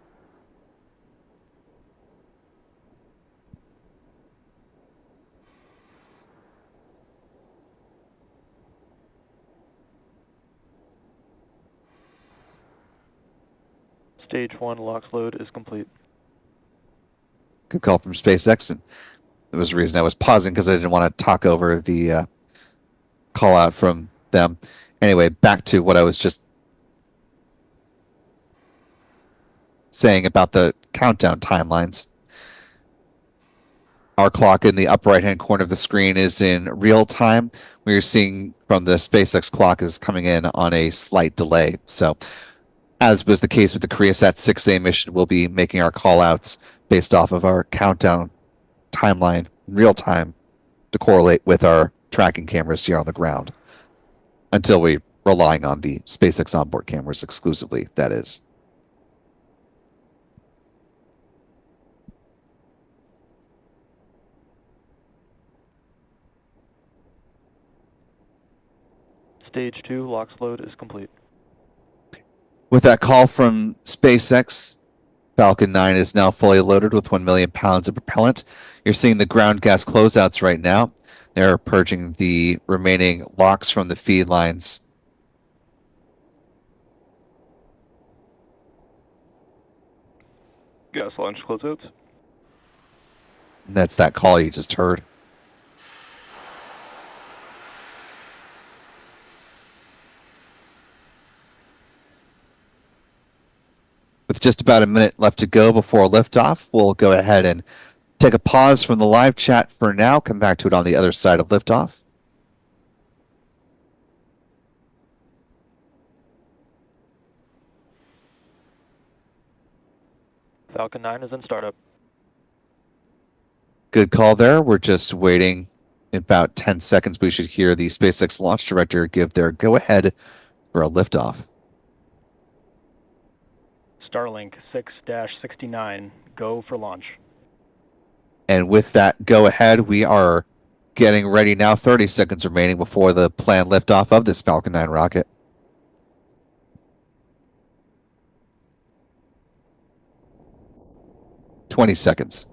Stage 1 LOX load is complete. Good call from SpaceX, and there was a reason I was pausing because I didn't want to talk over the call out from them. Anyway, back to what I was just saying about the countdown timelines. Our clock in the upper right-hand corner of the screen is in real time. We're seeing from the SpaceX clock is coming in on a slight delay. So, as was the case with the KoreaSat 6A mission, we'll be making our call-outs based off of our countdown timeline in real time to correlate with our tracking cameras here on the ground, until we're relying on the SpaceX onboard cameras exclusively, that is. Stage 2 LOX load is complete. With that call from SpaceX, Falcon 9 is now fully loaded with 1 million pounds of propellant. You're seeing the ground gas closeouts right now. They're purging the remaining locks from the feed lines. Gas launch closeouts. And that's that call you just heard. With just about a minute left to go before liftoff, we'll go ahead and take a pause from the live chat for now. Come back to it on the other side of liftoff. Falcon 9 is in startup. Good call there. We're just waiting. In about 10 seconds, we should hear the SpaceX launch director give their go-ahead for a liftoff. Starlink 6-69, go for launch. And with that go-ahead, we are getting ready now. 30 seconds remaining before the planned liftoff of this Falcon 9 rocket. "20 seconds.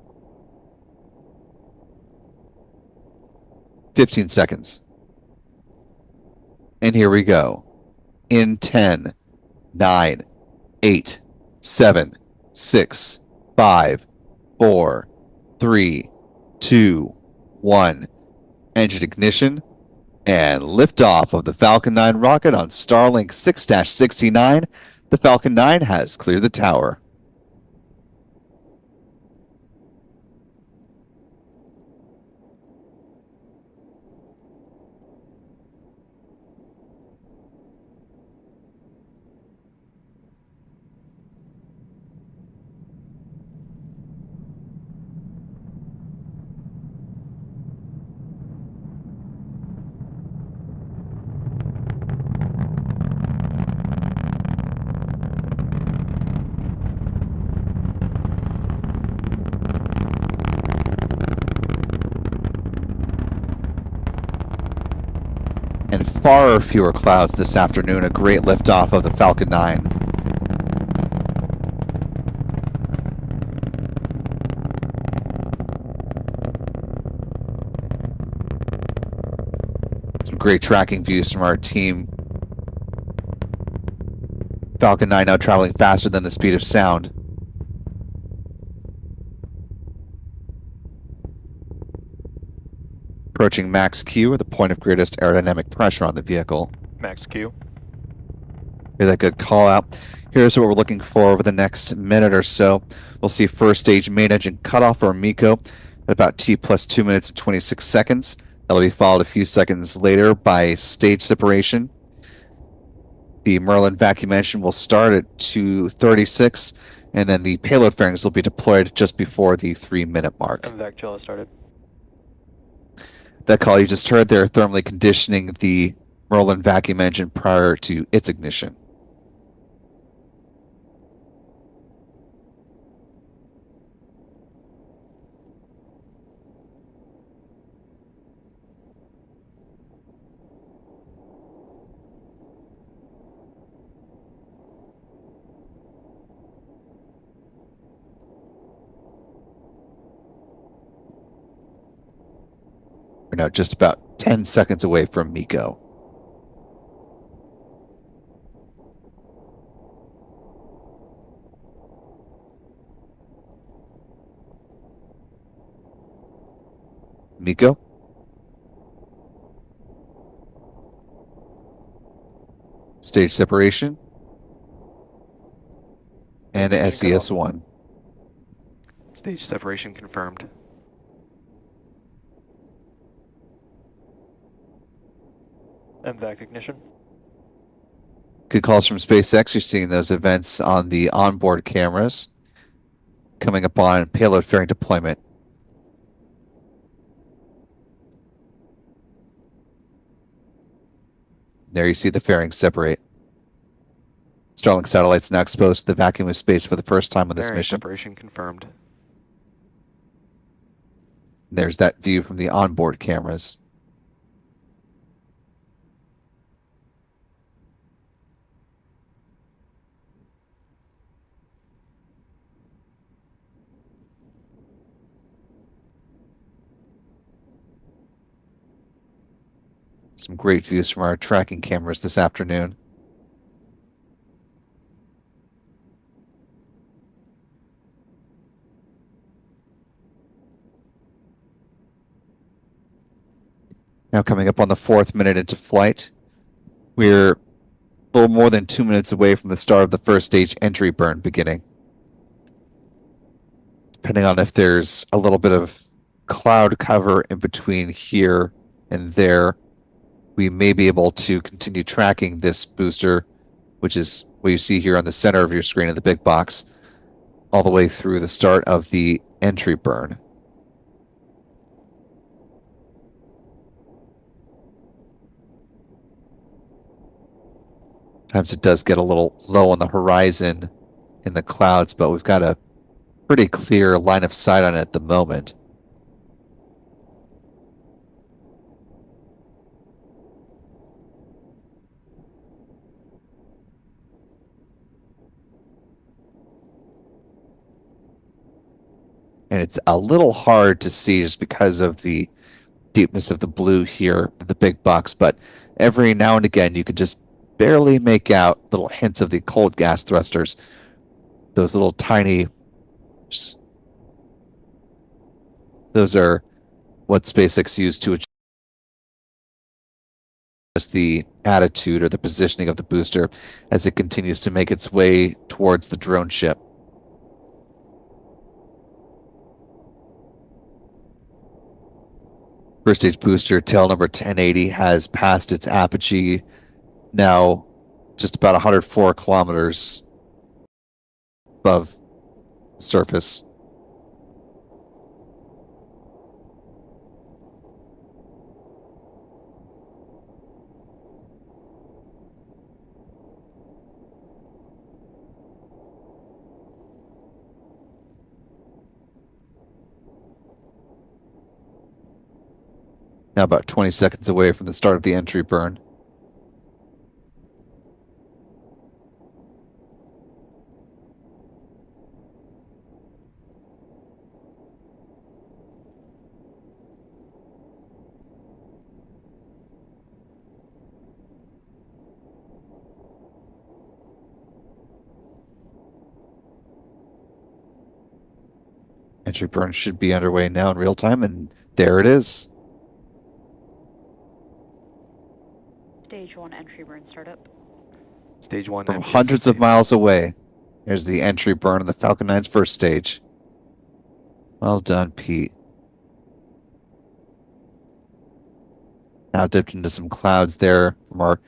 15 seconds. And here we go. In 10, 9, 8, 7, 6, 5, 4, 3, 2, 1. Engine ignition and liftoff of the Falcon 9 rocket on Starlink 6-69. The Falcon 9 has cleared the tower. And far fewer clouds this afternoon. A great liftoff of the Falcon 9. Some great tracking views from our team. Falcon 9 now traveling faster than the speed of sound. Approaching max Q, or the point of greatest aerodynamic pressure on the vehicle. Max Q. Hear that good call out. Here's what we're looking for over the next minute or so. We'll see first stage main engine cutoff, or MECO, at about T plus 2 minutes and 26 seconds. That'll be followed a few seconds later by stage separation. The Merlin vacuum engine will start at 2:36, and then the payload fairings will be deployed just before the 3-minute mark. And vac chill has started. That call you just heard, they're thermally conditioning the Merlin vacuum engine prior to its ignition. We're now just about 10 seconds away from MECO. MECO? Stage separation. And SES-1. Stage separation confirmed. And vac ignition. Good calls from SpaceX. You're seeing those events on the onboard cameras. Coming up on payload fairing deployment. There you see the fairings separate. Starlink satellites now exposed to the vacuum of space for the first time on this Fairing mission. separation confirmed. There's that view from the onboard cameras. Some great views from our tracking cameras this afternoon. Now coming up on the 4th minute into flight, we're a little more than 2 minutes away from the start of the first stage entry burn beginning. Depending on if there's a little bit of cloud cover in between here and there, we may be able to continue tracking this booster, which is what you see here on the center of your screen in the big box, all the way through the start of the entry burn. Sometimes it does get a little low on the horizon in the clouds, but we've got a pretty clear line of sight on it at the moment. And it's a little hard to see just because of the deepness of the blue here in the big box, but every now and again you could just barely make out little hints of the cold gas thrusters. Those little tiny, those are what SpaceX used to adjust the attitude or the positioning of the booster as it continues to make its way towards the drone ship. First stage booster tail number 1080 has passed its apogee, now just about 104 kilometers above surface. Now about 20 seconds away from the start of the entry burn. Entry burn should be underway now in real time, and there it is. Stage 1 entry burn startup. Stage 1 From entry hundreds of complete. miles away, there's the entry burn on the Falcon 9's first stage. Well done, Pete. Now dipped into some clouds there from our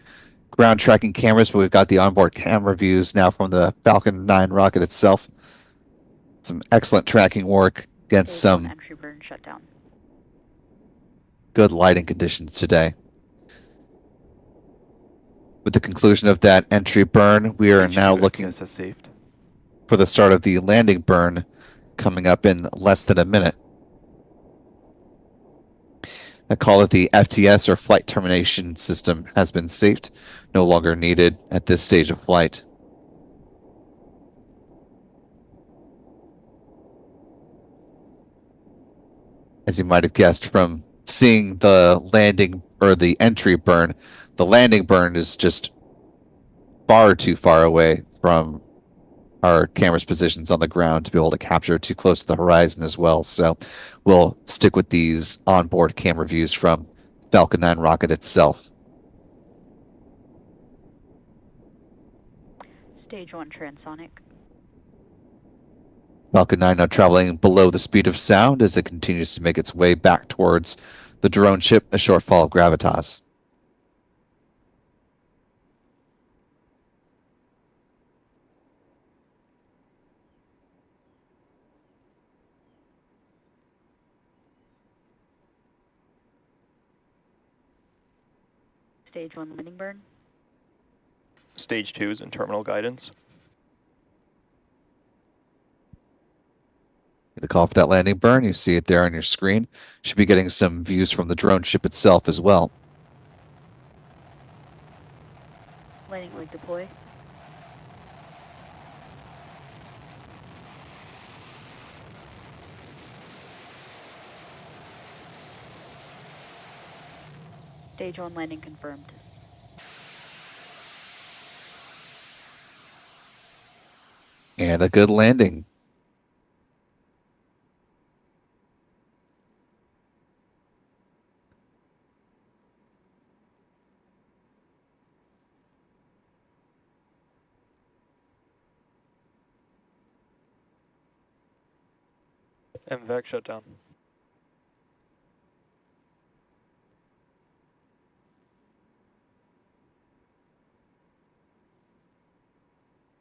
ground tracking cameras, but we've got the onboard camera views now from the Falcon 9 rocket itself. Some excellent tracking work against Stage 1 some entry burn shutdown. good lighting conditions today. With the conclusion of that entry burn, we are now looking Has saved. for the start of the landing burn coming up in less than a minute. I call it the FTS, or flight termination system, has been saved, no longer needed at this stage of flight. As you might have guessed from seeing the landing or the entry burn, the landing burn is just far too far away from our camera's positions on the ground to be able to capture too close to the horizon as well. So we'll stick with these onboard camera views from Falcon 9 rocket itself. Stage 1 transonic. Falcon 9 now traveling below the speed of sound as it continues to make its way back towards the drone ship, a short fall of gravitas. Stage 1 landing burn. Stage 2 is in terminal guidance. The call for that landing burn, you see it there on your screen. Should be getting some views from the drone ship itself as well. Landing leg deploy. Stage 1 landing confirmed. And a good landing. MVAC shut down.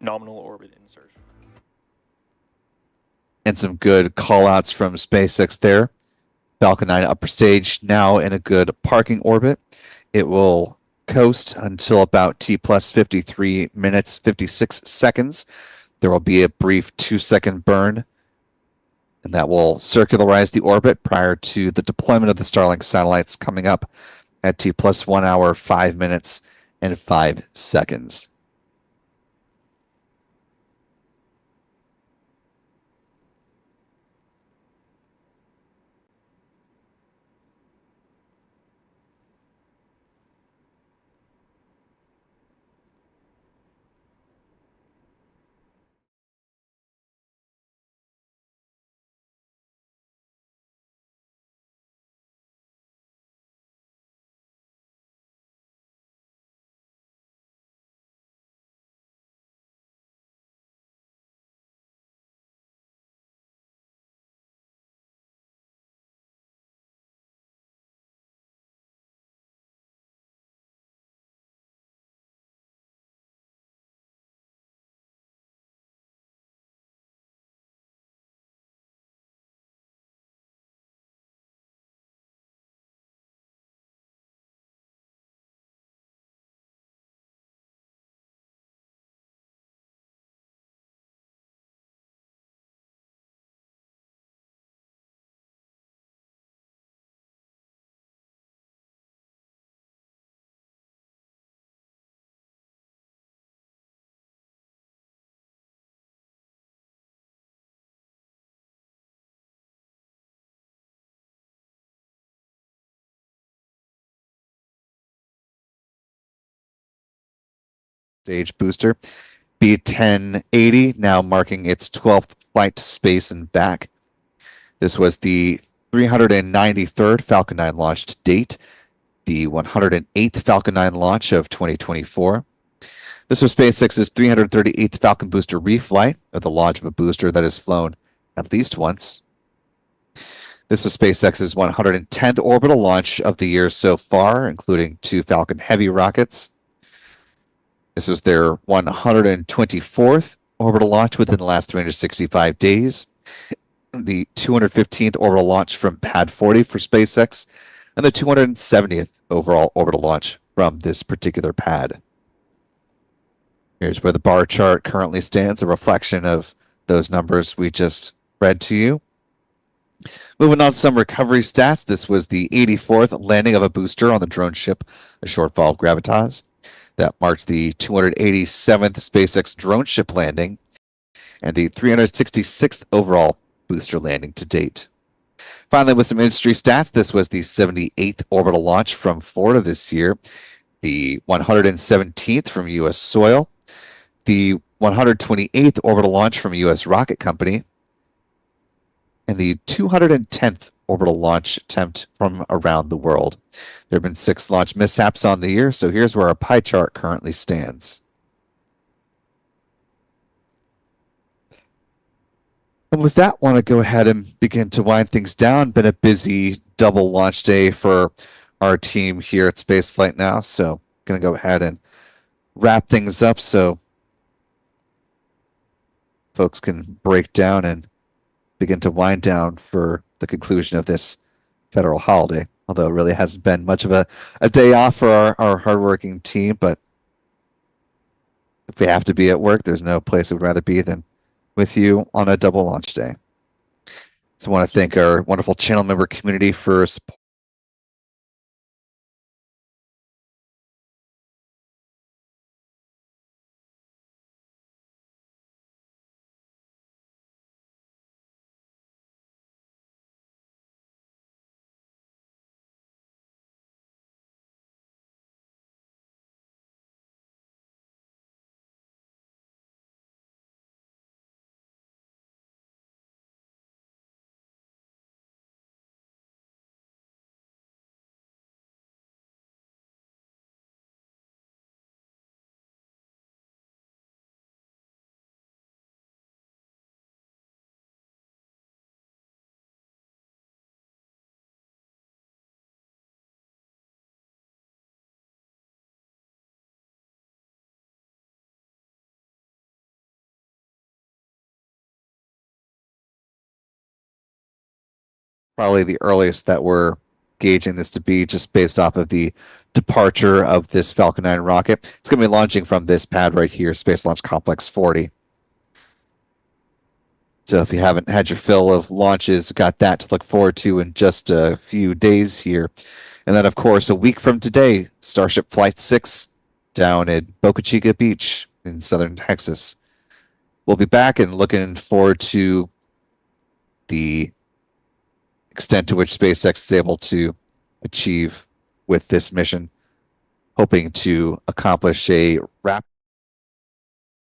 Nominal orbit insertion. And some good call-outs from SpaceX there. Falcon 9 upper stage now in a good parking orbit. It will coast until about T plus 53 minutes, 56 seconds. There will be a brief 2-second burn, and that will circularize the orbit prior to the deployment of the Starlink satellites coming up at T plus 1 hour, 5 minutes, and 5 seconds. Stage booster B1080 now marking its 12th flight to space and back. This was the 393rd Falcon 9 launch to date, the 108th Falcon 9 launch of 2024. This was SpaceX's 338th Falcon booster reflight, or the launch of a booster that has flown at least once. This was SpaceX's 110th orbital launch of the year so far, including 2 Falcon Heavy rockets. This was their 124th orbital launch within the last 365 days, the 215th orbital launch from Pad 40 for SpaceX, and the 270th overall orbital launch from this particular pad. Here's where the bar chart currently stands, a reflection of those numbers we just read to you. Moving on to some recovery stats, this was the 84th landing of a booster on the drone ship, a shortfall of Gravitas. That marks the 287th SpaceX drone ship landing and the 366th overall booster landing to date. Finally, with some industry stats, this was the 78th orbital launch from Florida this year, the 117th from U.S. soil, the 128th orbital launch from U.S. rocket company, and the 210th orbital launch attempt from around the world. There have been 6 launch mishaps on the year, so here's where our pie chart currently stands. And with that, I want to go ahead and begin to wind things down. Been a busy double launch day for our team here at Spaceflight Now, so going to go ahead and wrap things up so folks can break down and begin to wind down for the conclusion of this federal holiday. Although it really hasn't been much of a day off for our hardworking team, but if we have to be at work, there's no place we'd rather be than with you on a double launch day. So I want to thank our wonderful channel member community for support. probably the earliest that we're gauging this to be, just based off of the departure of this Falcon 9 rocket. It's going to be launching from this pad right here, Space Launch Complex 40. So if you haven't had your fill of launches, got that to look forward to in just a few days here. And then, of course, a week from today, Starship Flight 6 down at Boca Chica Beach in southern Texas. We'll be back and looking forward to the extent to which SpaceX is able to achieve with this mission, hoping to accomplish a rapid